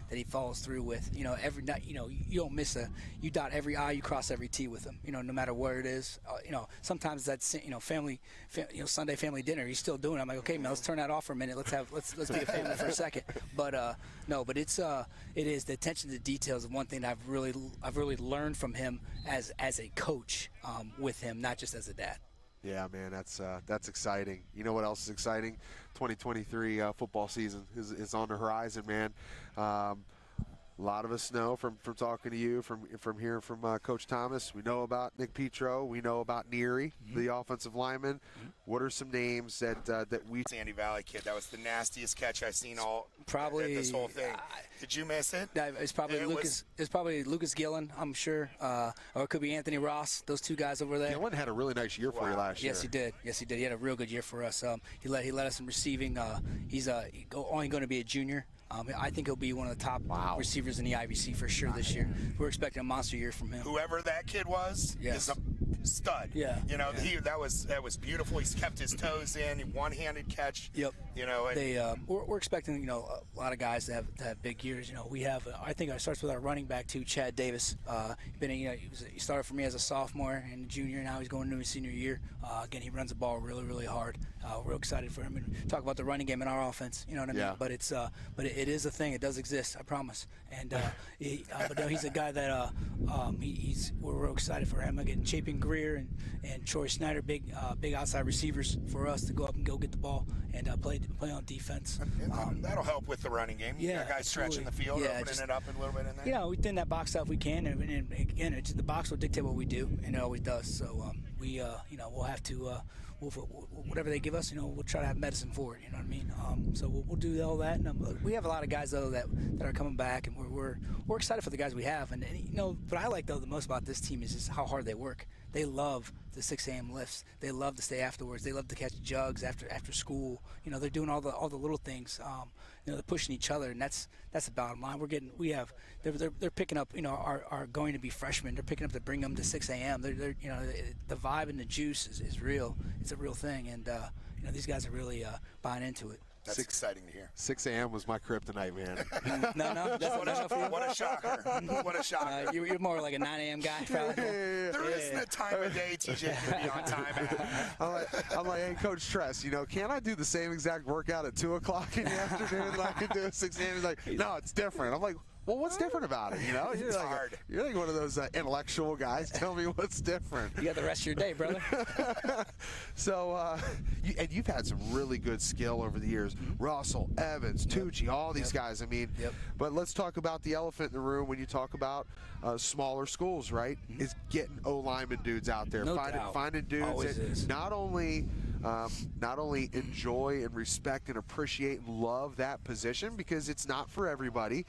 that he follows through with. Every night, you don't miss you dot every I, you cross every T with him. No matter where it is. Sometimes that's family, Sunday family dinner. He's still doing it. I'm like, okay, man, let's turn that off for a minute. Let's be a family for a second. But no, but it is the attention to details of one thing that I've really learned from him as a coach with him, not just as a dad. Yeah, man, that's exciting. You know what else is exciting? 2023 football season is on the horizon, man. A lot of us know from talking to you, from hearing from Coach Thomas. We know about Nick Petro. We know about Neary, the offensive lineman. What are some names that we? Sandy Valley kid. That was the nastiest catch I've seen probably this whole thing. Did you miss it? It's probably It's probably Lucas Gillen, I'm sure, or it could be Anthony Ross. Those two guys over there. Gillen had a really nice year for you last year. Yes, he did. He had a real good year for us. He led us in receiving. He's only going to be a junior. I think he'll be one of the top receivers in the IVC for sure this year. We're expecting a monster year from him. Whoever that kid was is a stud. Yeah. That was beautiful. He's kept his toes in. One-handed catch. Yep. We're expecting a lot of guys to have big years. We have I think it starts with our running back too, Chad Davis. He started for me as a sophomore and a junior. Now he's going into his senior year. Again, he runs the ball really, really hard. We're excited for him and talk about the running game in our offense. You know what I mean? Yeah. But it is a thing. It does exist. I promise. And he's a guy that we're real excited for him. Again, Chapin Greer and Troy Snyder, big outside receivers for us to go up and go get the ball and play on defense. That'll help with the running game. You got guys stretching the field, opening it up a little bit in there. We thin that box out if we can, and again, the box will dictate what we do, and it always does. So we'll have to whatever they give us, we'll try to have medicine for it. You know what I mean? So we'll do all that. And we have a lot of guys though that are coming back, and we're excited for the guys we have. And what I like though the most about this team is just how hard they work. They love the 6 a.m. lifts. They love to stay afterwards. They love to catch jugs after school. They're doing all the little things. They're pushing each other, and that's the bottom line. They're picking up. Are going to be freshmen. They're picking up to bring them to 6 a.m. They're the vibe and the juice is real. It's a real thing, and these guys are really buying into it. That's exciting to hear. 6 a.m. was my kryptonite, man. No, that's what a shocker. What a shocker. You're more like a 9 a.m. guy, probably. There isn't a time of day TJ can be on time at. I'm like, hey, Coach Tress, can't I do the same exact workout at 2 o'clock in the afternoon that I can do at 6 a.m.? He's like, no, it's different. I'm like, well, what's different about it? You're like one of those intellectual guys. Tell me what's different. You got the rest of your day, brother. So, you've had some really good skill over the years. Russell, Evans, Tucci, all these guys. But let's talk about the elephant in the room when you talk about smaller schools, right? Is getting O-lineman dudes out there, finding dudes that not only enjoy and respect and appreciate and love that position, because it's not for everybody,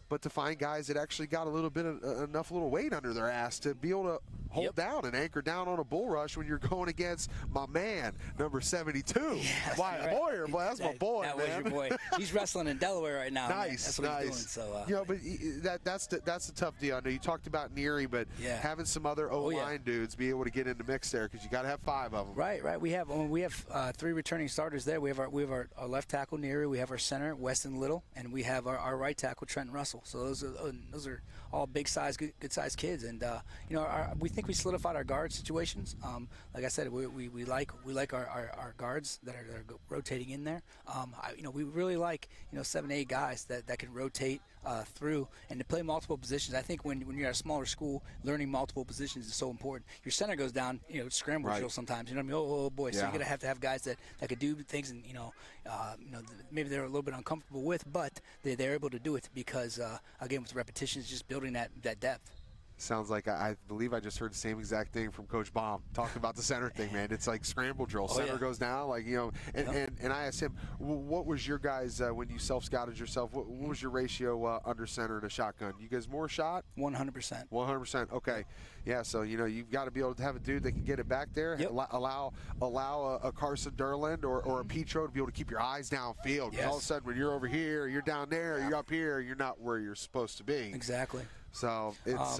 but to find guys that actually got a little bit of enough little weight under their ass to be able to hold down and anchor down on a bull rush when you're going against my man, number 72, Wyatt Boyer. Boy, that's my boy, that man. was your boy. He's wrestling in Delaware right now. Nice, That's what he's doing. So, but that's the tough deal. I know you talked about Neary, but having some other O-line dudes be able to get in the mix there, because you got to have 5 of them. Right. We have 3 returning starters there. We have our left tackle Neary, we have our center Weston Little, and we have our right tackle Trenton Russell. So those are all big size, good sized kids, and we think we solidified our guard situations. Like I said, we like our guards that are rotating in there. We really like 7, 8 guys that can rotate through and to play multiple positions. I think when you're at a smaller school, learning multiple positions is so important. Your center goes down, scramble drill sometimes. You know what I mean? Oh boy! So you're gonna have to have guys that could do things, and maybe they're a little bit uncomfortable with, but they're able to do it because again, with repetitions, just building that depth. Sounds like I believe I just heard the same exact thing from Coach Baum talking about the center thing, man. It's like scramble drill. Center goes down, and I asked him, what was your guys when you self-scouted yourself? What was your ratio under center to shotgun? You guys more shot? 100%. 100%. Okay. Yeah. So you've got to be able to have a dude that can get it back there. Yep. Allow a Carson Derland or a Petro to be able to keep your eyes downfield. Yes. All of a sudden, when you're over here, you're down there, you're up here, you're not where you're supposed to be. Exactly. So it's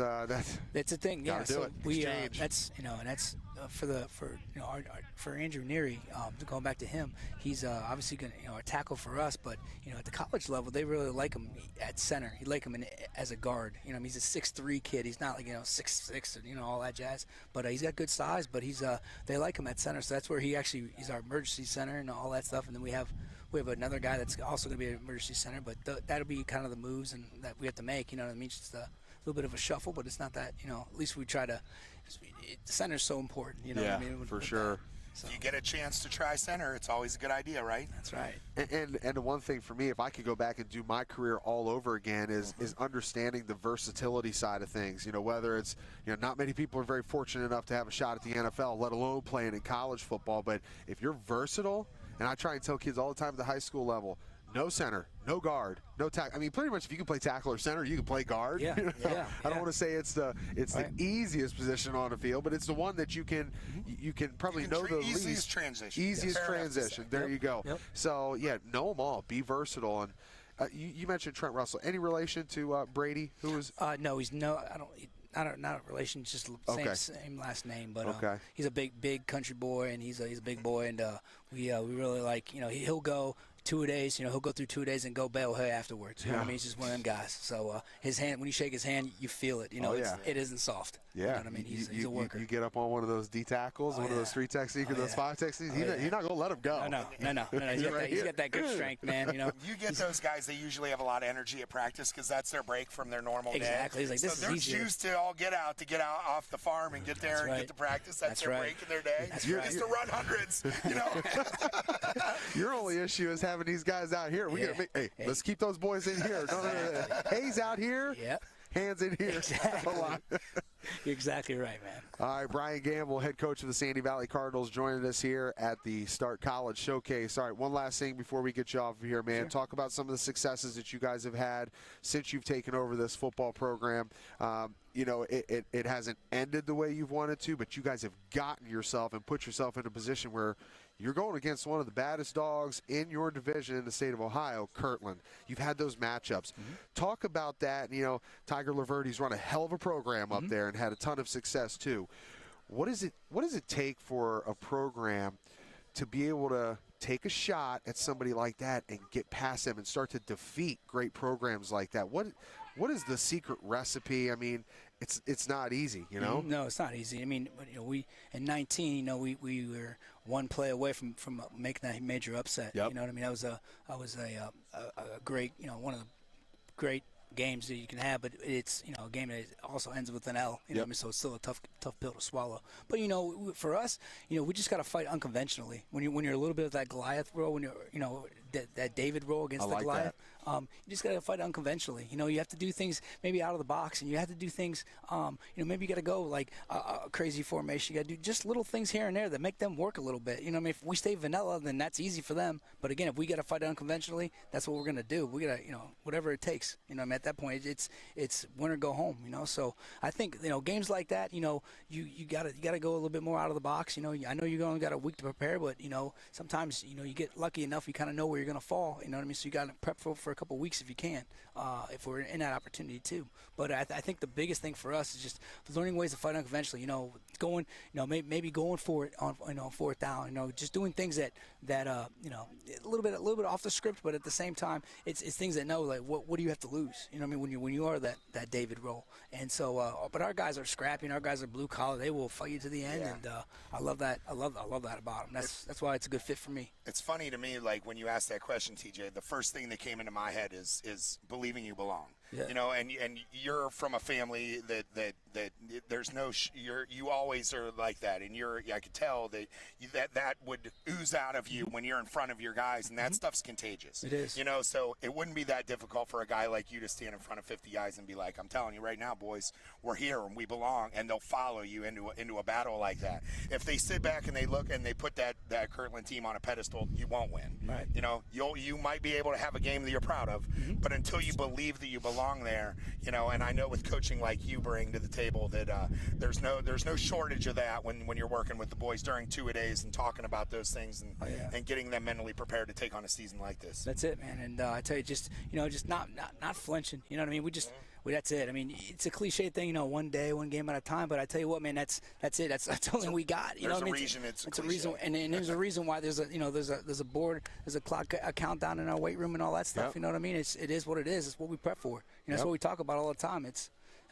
it's a thing. Yeah. Do so it. we Exchange. that's and that's for Andrew Neary. Going back to him, he's obviously going to a tackle for us, but at the college level they really like him at center. He like him as a guard. He's a 6'3" kid. He's not like 6'6" and all that jazz, but he's got good size. But they like him at center, so that's where he's our emergency center and all that stuff. And then we have another guy that's also going to be an emergency center, but that'll be kind of the moves and that we have to make. What I mean? Just a little bit of a shuffle, but it's not that. At least we try to. The center's so important. What I mean? For sure. So. If you get a chance to try center, it's always a good idea, right? That's right. And the one thing for me, if I could go back and do my career all over again, is understanding the versatility side of things. Whether it's not many people are very fortunate enough to have a shot at the NFL, let alone playing in college football. But if you're versatile, and I try and tell kids all the time at the high school level, no center, no guard, no tackle. I mean, pretty much if you can play tackle or center, you can play guard. Yeah, I don't want to say it's the easiest position on the field, but it's the one that you can probably know the easiest transition. Easiest transition. There you go. Yep. So know them all. Be versatile. And you mentioned Trent Russell. Any relation to Brady? Who is? No, he's not a relation, just same last name, but he's a big country boy, and he's a big boy, and we really like he'll go 2 days, he'll go through 2 days and go bail hay afterwards. You know what I mean? He's just one of them guys. So his hand, when you shake his hand, you feel it. It isn't soft. Yeah. You know what I mean? He's a worker. You get up on one of those D tackles, one of those 3 tech sneakers, those 5 tech sneakers. He's not going to let him go. No. He's got that good strength, man. You get those guys, they usually have a lot of energy at practice because that's their break from their normal day. Exactly. He's like, this is easier. They're choose to all get out off the farm and get there and get to practice. That's their break in their day. Just to run hundreds, Your only issue is having these guys out here. Let's keep those boys in here. No. Hayes out here. Yep. Hands in here. Exactly. You're exactly right, man. All right, Brian Gamble, head coach of the Sandy Valley Cardinals, joining us here at the Start College Showcase. All right, one last thing before we get you off of here, man. Sure. Talk about some of the successes that you guys have had since you've taken over this football program. It hasn't ended the way you've wanted to, but you guys have gotten yourself and put yourself in a position where you're going against one of the baddest dogs in your division in the state of Ohio, Kirtland. You've had those matchups. Talk about that. Tiger Laverty's run a hell of a program up there and had a ton of success too. What does it take for a program to be able to take a shot at somebody like that and get past them and start to defeat great programs like that? What is the secret recipe? I mean, it's not easy, No, it's not easy. I mean, we in 19, we were one play away from making that major upset. Yep. You know what I mean? That was a great, one of the great games that you can have, but it's a game that also ends with an L. You know what I mean? So it's still a tough pill to swallow. But for us, we just got to fight unconventionally. When you're a little bit of that Goliath role, when you're that David role against the Goliath. You just got to fight unconventionally. You have to do things maybe out of the box, and you have to do things, maybe you got to go like a crazy formation. You got to do just little things here and there that make them work a little bit. I mean, if we stay vanilla, then that's easy for them. But again, if we got to fight unconventionally, that's what we're going to do. We got to, whatever it takes. I mean, at that point, it's win or go home. So I think, games like that, you got to go a little bit more out of the box. I know you only got a week to prepare, but sometimes you get lucky enough, you kind of know where you're going to fall. You know what I mean? So you got to prep for a couple weeks if you can, if we're in that opportunity too. But I think the biggest thing for us is just learning ways to fight unconventionally. Going, maybe going for it on, fourth down. Just doing things that a little bit off the script, but at the same time, it's things that know like what do you have to lose? I mean, when you are that David role. And so, but our guys are scrappy, and our guys are blue collar. They will fight you to the end, and I love that. I love that about them. That's why it's a good fit for me. It's funny to me, like when you asked that question, TJ, the first thing that came into my head is believing you belong. Yeah. And you're from a family that there's no you always are like that, and I could tell that would ooze out of you when you're in front of your guys, and that stuff's contagious. It is. So it wouldn't be that difficult for a guy like you to stand in front of 50 guys and be like, I'm telling you right now, boys, we're here and we belong, and they'll follow you into a battle like that. If they sit back and they look and they put that Kirtland team on a pedestal, you won't win. Right. You might be able to have a game that you're proud of, but until you believe that you belong there, and I know with coaching like you bring to the table that there's no shortage of that when you're working with the boys during two-a-days and talking about those things and getting them mentally prepared to take on a season like this. That's it, man. And I tell you, just not flinching. You know what I mean? That's it. I mean, it's a cliche thing, you know, one day, one game at a time. But I tell you what, man, that's it. That's the only thing we got. You know what I mean? Reason it's a reason, and there's a reason why there's a board, there's a clock, a countdown in our weight room and all that stuff. Yep. You know what I mean? It is what it is. It's what we prep for. You know, that's what we talk about all the time.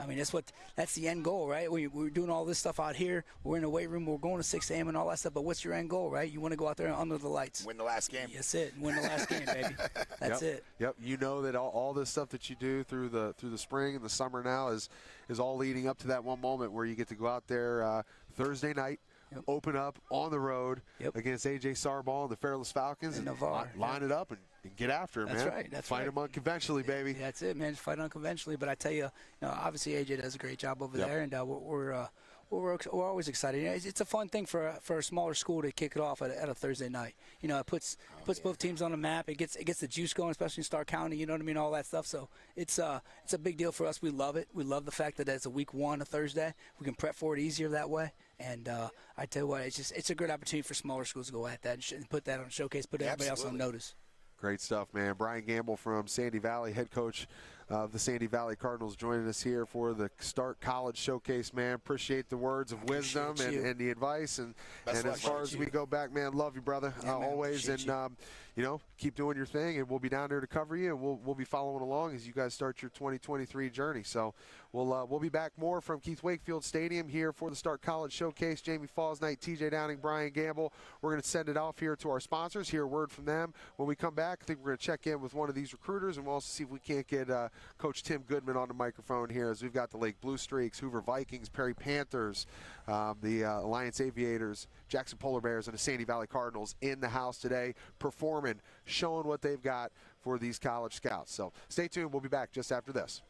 I mean, that's the end goal, right? We're doing all this stuff out here. We're in the weight room. We're going to 6 a.m. and all that stuff. But what's your end goal, right? You want to go out there under the lights. Win the last game. That's it. Win the last game, baby. That's it. Yep. You know that all this stuff that you do through the spring and the summer now is all leading up to that one moment where you get to go out there Thursday night. Yep. Open up on the road against A.J. Sarball and the Fairless Falcons and line it up and get after it, man. That's right. That's Fight right. them unconventionally, baby. That's it, man. Fight unconventionally. But I tell you, obviously A.J. does a great job over there, and we're always excited. You know, it's a fun thing for a smaller school to kick it off at a Thursday night. You know, it puts both teams on the map. It gets the juice going, especially in Stark County. You know what I mean? All that stuff. So it's a big deal for us. We love it. We love the fact that it's a week one, a Thursday. We can prep for it easier that way. And I tell you what, it's a great opportunity for smaller schools to go at that and put that on showcase, put everybody else on notice. Great stuff, man. Brian Gamble from Sandy Valley, head coach of the Sandy Valley Cardinals, joining us here for the Stark College Showcase, man. Appreciate the words of wisdom and the advice. And as far as we go back, man, love you, brother, always. And, you know, keep doing your thing, and we'll be down there to cover you, and we'll be following along as you guys start your 2023 journey. So we'll be back more from Keith Wakefield Stadium here for the Stark College Showcase. Jamie Fausnight, TJ Downing, Brian Gamble. We're going to send it off here to our sponsors, hear a word from them. When we come back, I think we're going to check in with one of these recruiters, and we'll also see if we can't get Coach Tim Goodman on the microphone here, as we've got the Lake Blue Streaks, Hoover Vikings, Perry Panthers, the Alliance Aviators, Jackson Polar Bears, and the Sandy Valley Cardinals in the house today, performing, showing what they've got for these college scouts. So stay tuned. We'll be back just after this.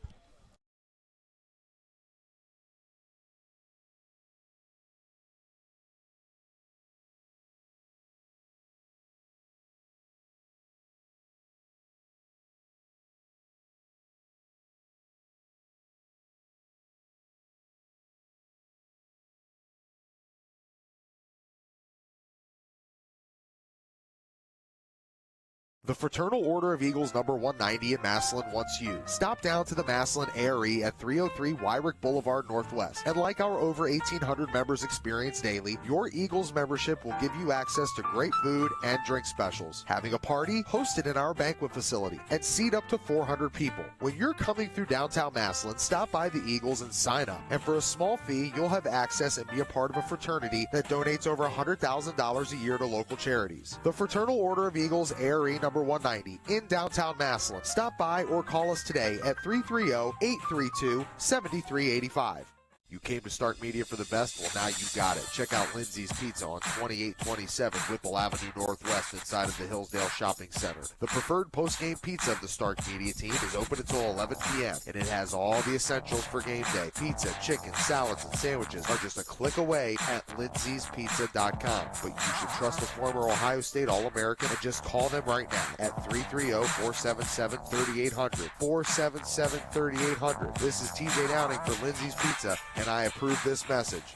The Fraternal Order of Eagles number 190 in Massillon wants you. Stop down to the Massillon ARE at 303 Wyrick Boulevard Northwest. And like our over 1,800 members experience daily, your Eagles membership will give you access to great food and drink specials. Having a party? Host it in our banquet facility and seat up to 400 people. When you're coming through downtown Massillon, stop by the Eagles and sign up. And for a small fee, you'll have access and be a part of a fraternity that donates over $100,000 a year to local charities. The Fraternal Order of Eagles ARE number 190 in downtown Massillon. Stop by or call us today at 330-832-7385. You came to Stark Media for the best? Well, now you got it. Check out Lindsay's Pizza on 2827 Whipple Avenue Northwest inside of the Hillsdale Shopping Center. The preferred post-game pizza of the Stark Media team is open until 11 p.m. and it has all the essentials for game day. Pizza, chicken, salads, and sandwiches are just a click away at lindsayspizza.com. But you should trust the former Ohio State All-American and just call them right now at 330-477-3800. 477-3800. This is TJ Downing for Lindsay's Pizza, and I approve this message.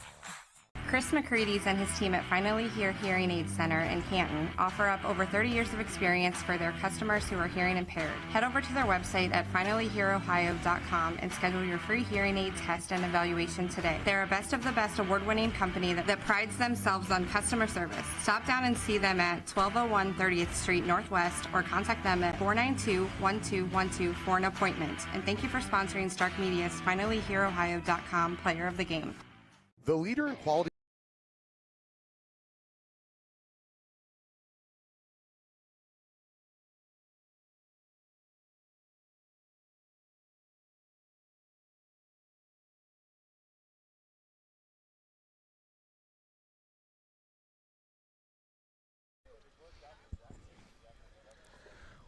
Chris McCready's and his team at Finally Hear Hearing Aid Center in Canton offer up over 30 years of experience for their customers who are hearing impaired. Head over to their website at finallyhearohio.com and schedule your free hearing aid test and evaluation today. They're a best of the best award-winning company that prides themselves on customer service. Stop down and see them at 1201 30th Street Northwest or contact them at 492-1212 for an appointment. And thank you for sponsoring Stark Media's finallyhearohio.com Player of the Game. The leader in quality.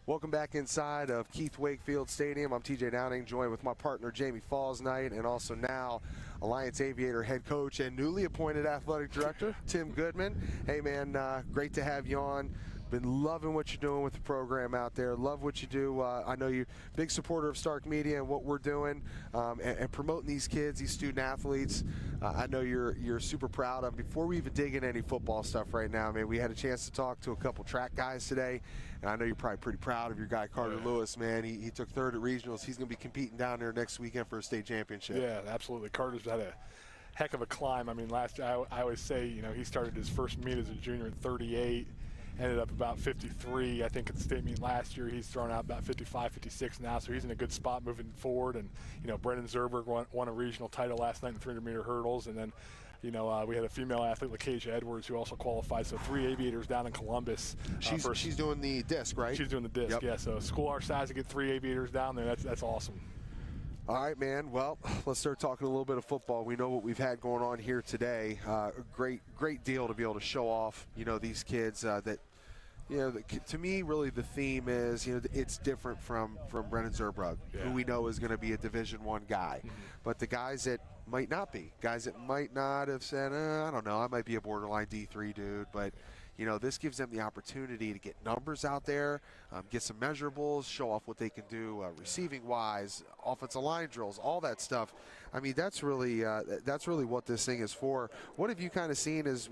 Welcome back inside of Keith Wakefield Stadium. I'm TJ Downing, joined with my partner Jamie Fausnight, and also now Alliance Aviator head coach and newly appointed athletic director Tim Goodman. Hey man, great to have you on. been loving what you're doing with the program out there. Love what you do. I know you're a big supporter of Stark Media and what we're doing and promoting these kids, these student athletes. I know you're super proud of. Before we even dig into any football stuff right now, man, we had a chance to talk to a couple track guys today, and I know you're probably pretty proud of your guy Carter Lewis, man. He took third at regionals. He's going to be competing down there next weekend for a state championship. Yeah, absolutely. Carter's had a heck of a climb. I mean, last year I always say, you know, he started his first meet as a junior at 38, ended up about 53. I think at the state meet last year he's thrown out about 55, 56 now, so he's in a good spot moving forward. And, you know, Brendan Zerberg won a regional title last night in 300-meter hurdles, and then, you know, we had a female athlete, LaKasia Edwards, who also qualified. So 3 aviators down in Columbus. She's doing the disc, right? She's doing the disc, yeah. So a school our size to get 3 aviators down there, that's awesome. All right, man. Well, let's start talking a little bit of football. We know what we've had going on here today. A great deal to be able to show off, you know, these kids that, you know, to me, really the theme is, you know, it's different from Brennan Zerbrug, who we know is going to be a Division I guy. But the guys that might not be, guys that might not have said, I don't know, I might be a borderline D3 dude, but, you know, this gives them the opportunity to get numbers out there, get some measurables, show off what they can do receiving-wise, offensive line drills, all that stuff. I mean, that's really what this thing is for. What have you kind of seen as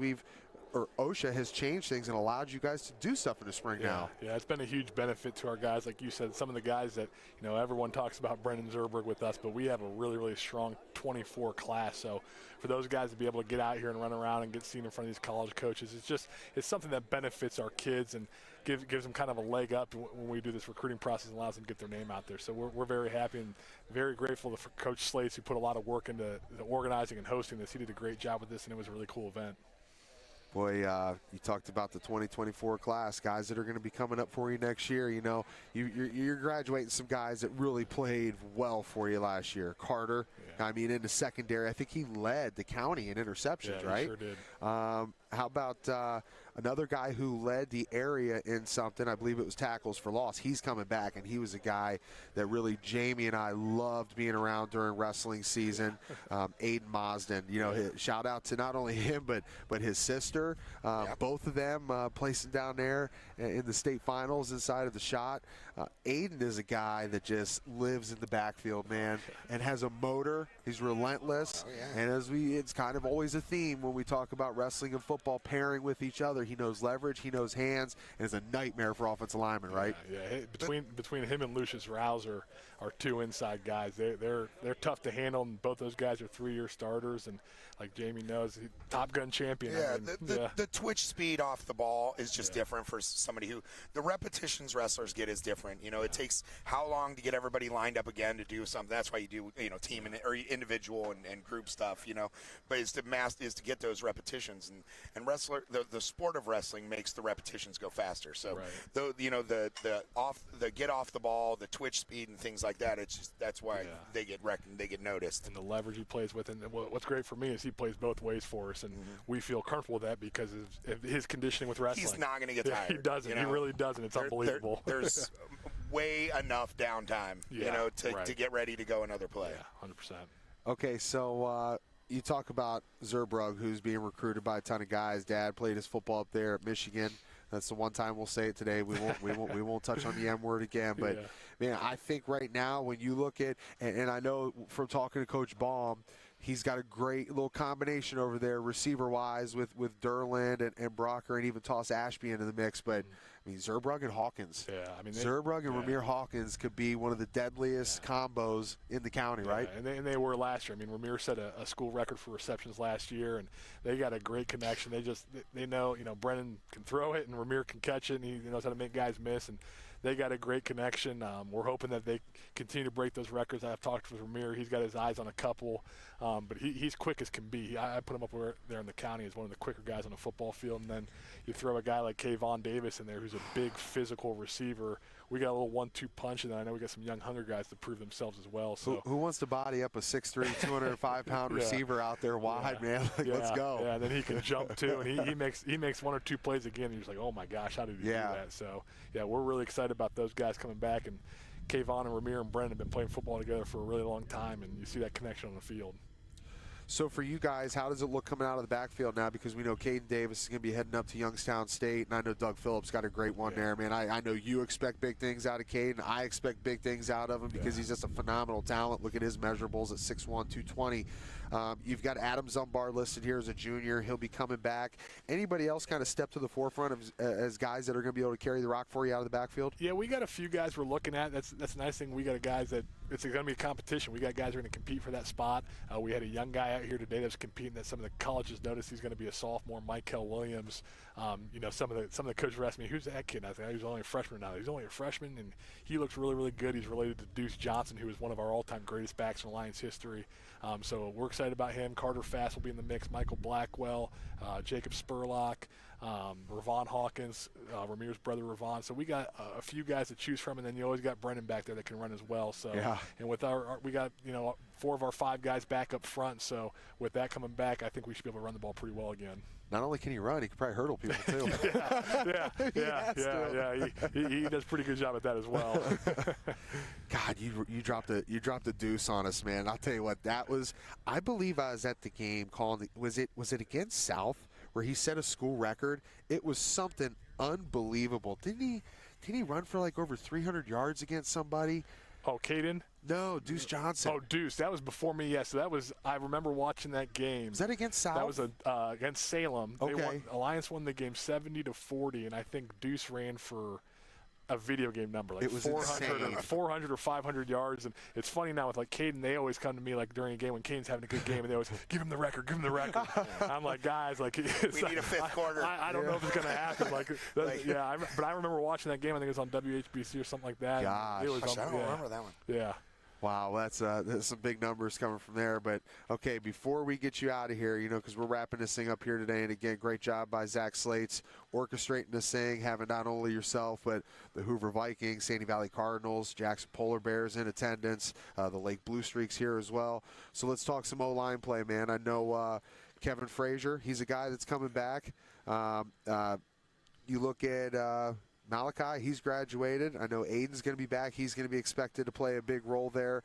OSHA has changed things and allowed you guys to do stuff in the spring now? Yeah, it's been a huge benefit to our guys. Like you said, some of the guys that, you know, everyone talks about Brendan Zerberg with us, but we have a really, really strong 24 class. So for those guys to be able to get out here and run around and get seen in front of these college coaches, it's something that benefits our kids and gives them kind of a leg up when we do this recruiting process and allows them to get their name out there. So we're very happy and very grateful for Coach Slates, who put a lot of work into the organizing and hosting this. He did a great job with this, and it was a really cool event. Boy, you talked about the 2024 class, guys that are going to be coming up for you next year. You know, you're graduating some guys that really played well for you last year. Carter, I mean, in the secondary, I think he led the county in interceptions, right? He sure did. How about another guy who led the area in something? I believe it was tackles for loss. He's coming back, and he was a guy that really Jamie and I loved being around during wrestling season. Aiden Mosden, you know, shout out to not only him but his sister. Both of them placing down there in the state finals inside of the shot. Aiden is a guy that just lives in the backfield, man, and has a motor. He's relentless, and it's kind of always a theme when we talk about wrestling and football pairing with each other. He knows leverage, he knows hands, and is a nightmare for offensive linemen, right? Yeah. Between him and Lucius Rouse are two inside guys. They're tough to handle, and both those guys are 3-year starters, and like Jamie knows, Top Gun champion. Yeah, the twitch speed off the ball is just different for somebody who the repetitions wrestlers get is different. You know, it takes how long to get everybody lined up again to do something. That's why you do, you know, team or individual and group stuff. You know, but is to get those repetitions and wrestler the sport of wrestling makes the repetitions go faster. So you know the get off the ball, the twitch speed and things like that. It's just that's why they get noticed. And the leverage he plays with, and what's great for me is he plays both ways for us, and we feel comfortable with that because of his conditioning with wrestling. He's not going to get tired. He doesn't. You know? He really doesn't. It's unbelievable. There's way enough downtime, you know, to get ready to go another play. Yeah, 100%. Okay, so you talk about Zerbrug, who's being recruited by a ton of guys. Dad played his football up there at Michigan. That's the one time we'll say it today. We won't touch on the M word again. But man, I think right now when you look at and I know from talking to Coach Baum, he's got a great little combination over there receiver-wise with Derland and Brocker and even toss Ashby into the mix. But I mean, Zerbrug and Hawkins. Yeah, I mean, Zerbrug and Ramir Hawkins could be one of the deadliest combos in the county, right? And they were last year. I mean, Ramir set a school record for receptions last year, and they got a great connection. They know, you know, Brennan can throw it and Ramir can catch it, and he knows how to make guys miss, and they got a great connection. We're hoping that they continue to break those records. I've talked with Ramir. He's got his eyes on a couple, but he's quick as can be. I put him up there in the county as one of the quicker guys on the football field, and then you throw a guy like Kayvon Davis in there who's a big physical receiver. We got a little 1-2 punch, and then I know we got some young hunger guys to prove themselves as well. So who wants to body up a 6'3", 205-pound receiver out there wide, man? Like, let's go. Yeah, and then he can jump too, and he makes 1 or 2 plays again, and you're just like, oh my gosh, how did he do that? So yeah, we're really excited about those guys coming back, and Kayvon and Ramir and Brennan have been playing football together for a really long time, and you see that connection on the field. So for you guys, how does it look coming out of the backfield now? Because we know Caden Davis is going to be heading up to Youngstown State, and I know Doug Phillips got a great one there, man. I know you expect big things out of Caden. I expect big things out of him because he's just a phenomenal talent. Look at his measurables at 6'1", 220. You've got Adam Zumbar listed here as a junior. He'll be coming back. Anybody else kind of step to the forefront of, as guys that are going to be able to carry the rock for you out of the backfield? Yeah, we got a few guys we're looking at. That's a nice thing. We got guys that it's going to be a competition. We got guys who are going to compete for that spot. We had a young guy out here today that's competing that some of the colleges noticed he's going to be a sophomore, Michael Williams. Some of the coaches were asking me, who's that kid? And I think he's only a freshman now. He's only a freshman, and he looks really, really good. He's related to Deuce Johnson, who is one of our all-time greatest backs in Alliance history. So we're excited about him. Carter Fass will be in the mix. Michael Blackwell, Jacob Spurlock, Ravon Hawkins, Ramir's brother Ravon. So we got a few guys to choose from, and then you always got Brennan back there that can run as well. So and with we got 4 of our 5 guys back up front. So with that coming back, I think we should be able to run the ball pretty well again. Not only can he run, he can probably hurdle people too. He does a pretty good job at that as well. God, you dropped a deuce on us, man. I'll tell you what, that was. I believe I was at the game calling. Was it against South where he set a school record? It was something unbelievable. Didn't he run for like over 300 yards against somebody? Oh, Caden? No, Deuce Johnson. Oh, Deuce. That was before me, yes. So I remember watching that game. Was that against South? That was against Salem. Okay. Alliance won the game 70-40, and I think Deuce ran for a video game number, like it was 400 or 500 yards. And it's funny now with like Caden, they always come to me like during a game when Caden's having a good game, and they always give him the record. I'm like, guys, like we need a fifth quarter. I don't know if it's gonna happen. But I remember watching that game. I think it was on WHBC or something like that. Gosh, it was I don't remember that one. Yeah. Wow, that's some big numbers coming from there. But, okay, before we get you out of here, because we're wrapping this thing up here today, and, again, great job by Zach Slates orchestrating this thing, having not only yourself but the Hoover Vikings, Sandy Valley Cardinals, Jackson Polar Bears in attendance, the Lake Blue Streaks here as well. So let's talk some O-line play, man. I know Kevin Frazier, he's a guy that's coming back. You look at Malachi, he's graduated. I know Aiden's going to be back. He's going to be expected to play a big role there.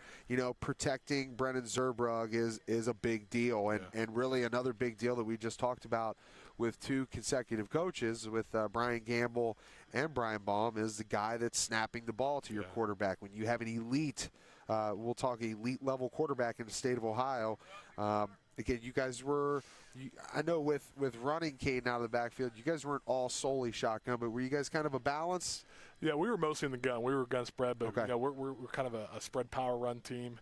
Protecting Brennan Zerbrug is a big deal, and really another big deal that we just talked about with 2 consecutive coaches, with Brian Gamble and Brian Baum, is the guy that's snapping the ball to your quarterback. When you have an elite, we'll talk elite-level quarterback in the state of Ohio, again, you guys were, I know with running Caden out of the backfield, you guys weren't all solely shotgun, but were you guys kind of a balance? Yeah, we were mostly in the gun. We were gun spread, but okay. We're kind of a spread power run team.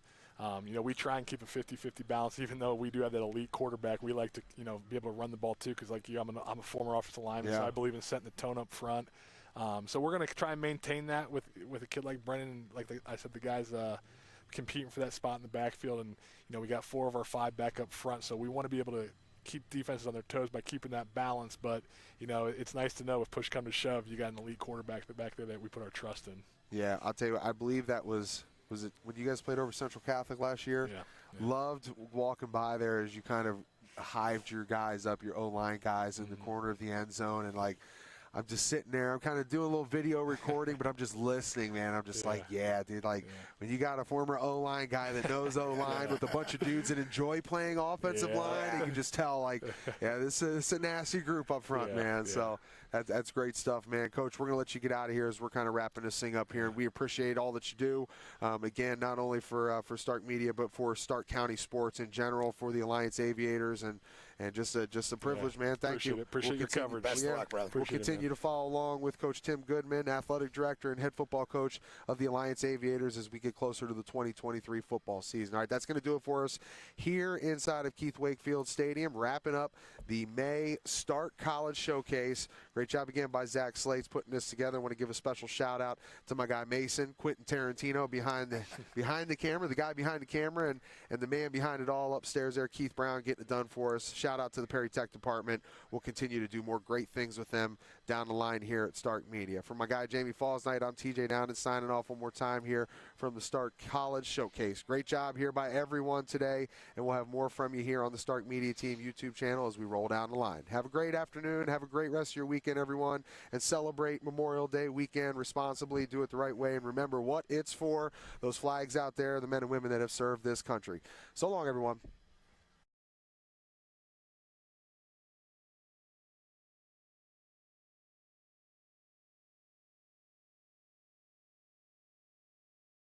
We try and keep a 50-50 balance, even though we do have that elite quarterback. We like to, be able to run the ball too, because like you, I'm a former offensive lineman, so I believe in setting the tone up front. So we're going to try and maintain that with a kid like Brennan, and I said, the guys competing for that spot in the backfield, and we got 4 of our 5 back up front, so we want to be able to keep defenses on their toes by keeping that balance. But it's nice to know if push comes to shove, you got an elite quarterback back there that we put our trust in. Yeah, I'll tell you what, I believe that was it when you guys played over Central Catholic last year? Yeah. Loved walking by there as you kind of hived your guys up, your O-line guys in the corner of the end zone, and I'm just sitting there. I'm kind of doing a little video recording, but I'm just listening, man. I'm just like, yeah, dude. When you got a former O-line guy that knows O-line with a bunch of dudes that enjoy playing offensive line, you can just tell, this is a nasty group up front, man. Yeah. So that's great stuff, man. Coach, we're going to let you get out of here as we're kind of wrapping this thing up here, and we appreciate all that you do. Again, not only for Stark Media, but for Stark County sports in general, for the Alliance Aviators, and just a privilege, man. Thank you. Appreciate your coverage. Best of luck, brother. We'll continue to follow along with Coach Tim Goodman, athletic director and head football coach of the Alliance Aviators, as we get closer to the 2023 football season. All right, that's going to do it for us here inside of Keith Wakefield Stadium, wrapping up the May Stark College Showcase. Great job again by Zach Slates putting this together. I want to give a special shout out to my guy Mason, Quentin Tarantino behind the camera, the guy behind the camera, and the man behind it all upstairs there, Keith Brown, getting it done for us. Shout out to the Perry Tech Department. We'll continue to do more great things with them down the line here at Stark Media. For my guy Jamie Fausnight, I'm TJ Downen, signing off one more time here from the Stark College Showcase. Great job here by everyone today, and we'll have more from you here on the Stark Media Team YouTube channel as we roll down the line. Have a great afternoon. Have a great rest of your weekend, everyone, and celebrate Memorial Day weekend responsibly. Do it the right way, and remember what it's for. Those flags out there, the men and women that have served this country. So long, everyone.